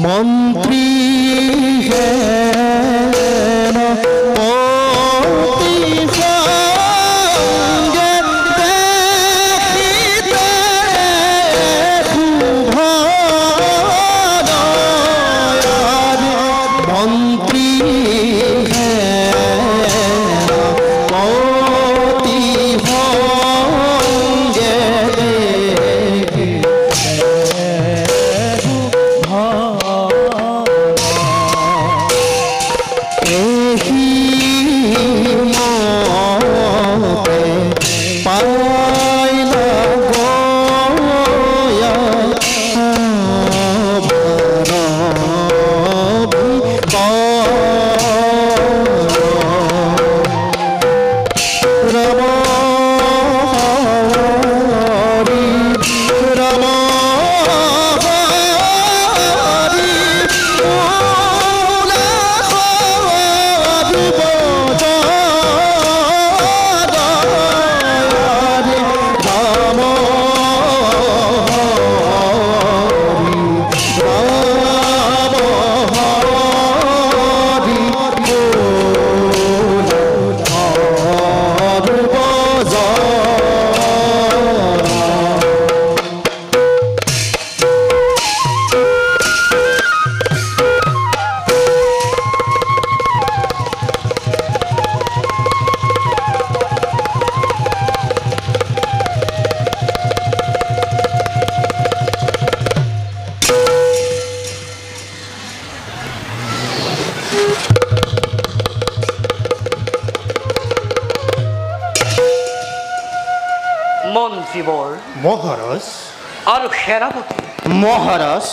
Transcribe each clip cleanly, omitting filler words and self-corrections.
মন্ত্রী মন্ত্রীবর মহারাজ আর সেনাপতি মহারাজ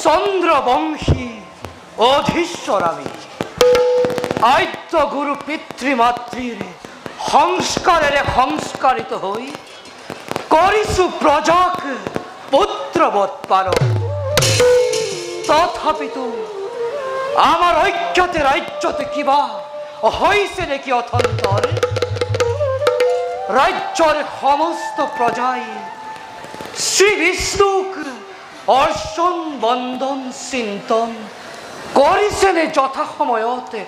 চন্দ্রবংশী অধীশ্বর আমি আদ্য গুরু পিতৃমাতৃর সংস্কারের সংস্কারিত হই করিছু প্রজাক পুত্রবৎ পালন তথাপি তো আমার ঐক্যতে রাজ্যতে কিবা হইছে নাকি অথন্তর রাজ্যের সমস্ত প্রজাই শ্রী বিষ্ণুক অর্চন বন্দন চিন্তন করিছেনে যথাসময়তে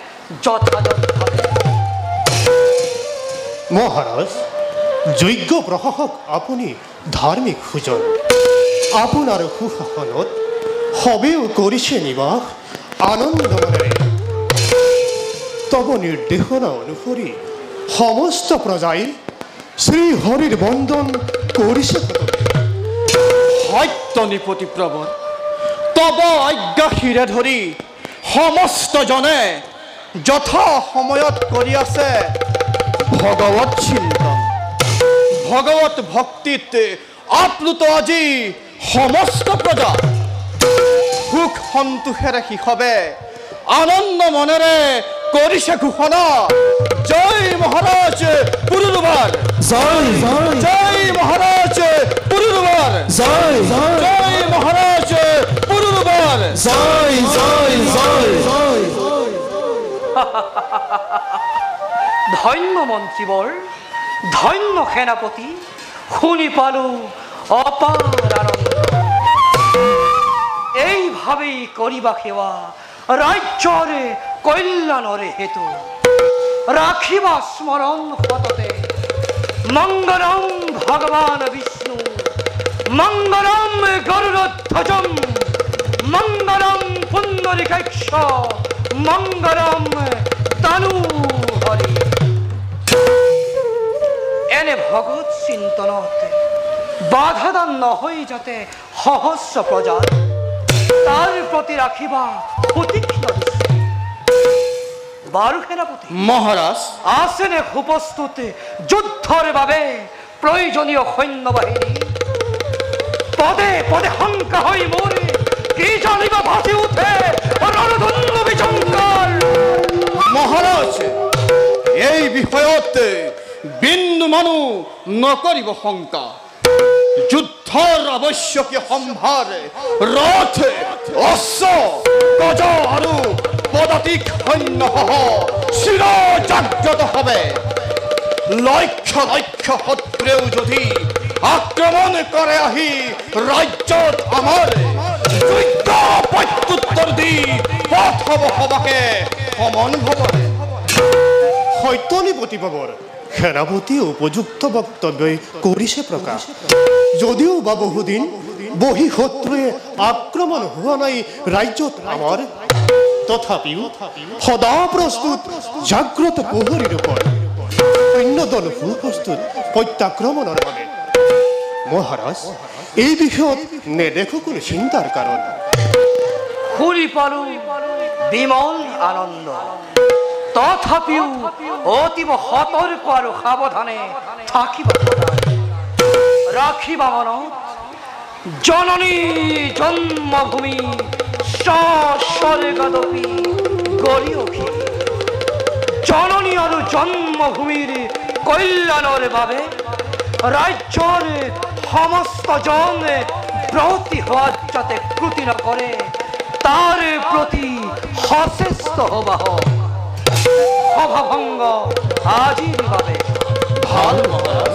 যথাযথভাবে মহারাজ যোগ্য প্রশাসক আপুনি ধার্মিক সুজন আপোনাৰ সুশাসনত সবেও কৰিছে নিবাস আনন্দ মনেৰে তব নিৰ্দেশনা অনুসৰি সমস্ত প্ৰজাই শ্ৰীহৰিৰ বন্দন কৰিছে সত্য নিপতি প্ৰবৰ তব আজ্ঞা শিৰে ধৰি সমস্ত জনে যথা সময়ত কৰি আছে ভগৱত চিন্তন ভগৱত ভক্তিত আপ্লুত আজি সমস্ত প্ৰজা সুখ সন্তোষেৰে শিশবে আনন্দ মনেৰে কৰিছে ঘোষণা জয় মহাৰাজ পুৰুৰবাৰ জয় জয় মহাৰাজ পুৰুৰবাৰ জয় জয় মহাৰাজ পুৰুৰবাৰ জয় জয় জয় জয় ধন্য মন্ত্রীবর ধন্য সেনাপতি শুনি পালো অপার আনন্দ এইভাবেই করিবা সেবা রাজ্যর কল্যাণের হেতু রাখিবা স্মরণ সততে মঙ্গলম ভগবান বিষ্ণু মঙ্গলম গরুড়ধ্বজম মঙ্গলম পুণ্ডরিকাক্ষ মঙ্গলম তানু হরি এনে ভগৎ চিন্তনত বাধাদান নহই যাতে সহস্র প্রজা তার প্রতি রাখিবা প্রতীক্ষণ বারু সেনাপতি মহারাজ আসেনে উপস্থিত যুদ্ধের বাবে প্রয়োজনীয় সৈন্যবাহিনী পদে পদে শঙ্কা হই মরে কি জানিবা ভাসি উঠে রণধন্য বিচঙ্কার মহারাজ এই বিষয়ত বিন্দু মানু নকৰিব শংকা যুদ্ধৰ আৱশ্যকীয় সম্ভাৰ ৰথ অশ্ব গজ আৰু পদাতিক সৈন্যসহ চিৰ জাগ্ৰত হবে। এনে ভগৎ চিন্তনত বাধাদান নহই যাতে সহস্র প্রজা তার প্রতি রাখিবা প্রতীক্ষণ বারু সেনাপতি আসেনে উপস্থিত যুদ্ধের বাবে প্রয়োজনীয় সৈন্যবাহিনী পদে পদে শঙ্কা হই মরে কি জানিবা ভাসি উঠে রণধন্য বিচঙ্কার মহারাজ এই বিষয়ত বিন্দু মানু নকৰিব শংকা যুদ্ধৰ আৱশ্যকীয় সম্ভাৰ ৰথ অশ্ব গজ আৰু পদাতিক সৈন্যসহ চিৰ জাগ্ৰত হবে লক্ষ লক্ষ শত্ৰুৱেও যদি আক্ৰমণ কৰে আহি ৰাজ্যত আমাৰ যোগ্য প্ৰত্যুত্তৰ দি পঠাব সবাকে সমন ভৱনে সত্যনিপতি বাবৰ সেনাপতিয়ে উপযুক্ত বক্তব্য কৰিছে প্ৰকাশ যদিও বা বহুদিন বহি শত্ৰুৱে আক্ৰমণ হোৱা নাই ৰাজ্যত আমাৰ তথাপিও সদা প্ৰস্তুত জাগ্ৰত প্ৰহৰীৰ ওপৰত অন্য দল সুপ্ৰস্তুত প্ৰত্যাক্ৰমণৰ বাবে মহাৰাজ এই বিষয়ত নেদেখো কোনো চিন্তাৰ কাৰণ শুনি পালো বিমল আনন্দ তথাপিও অতীব সতৰ্ক আৰু সাৱধানে থাকিব ৰাখিবা মনত জননী জন্মভূমি স্বৰ্গদপি গৰিয়সী জননী আৰু জন্মভূমিৰ কল্যাণৰ বাবে ৰাজ্যৰ সমস্ত জন ব্ৰতী হোৱাত যাতে ক্ৰুটি নকৰে তাৰ প্ৰতি সচেষ্ট হবা সভাভংগ আজিৰ বাবে ভাল মহাৰাজ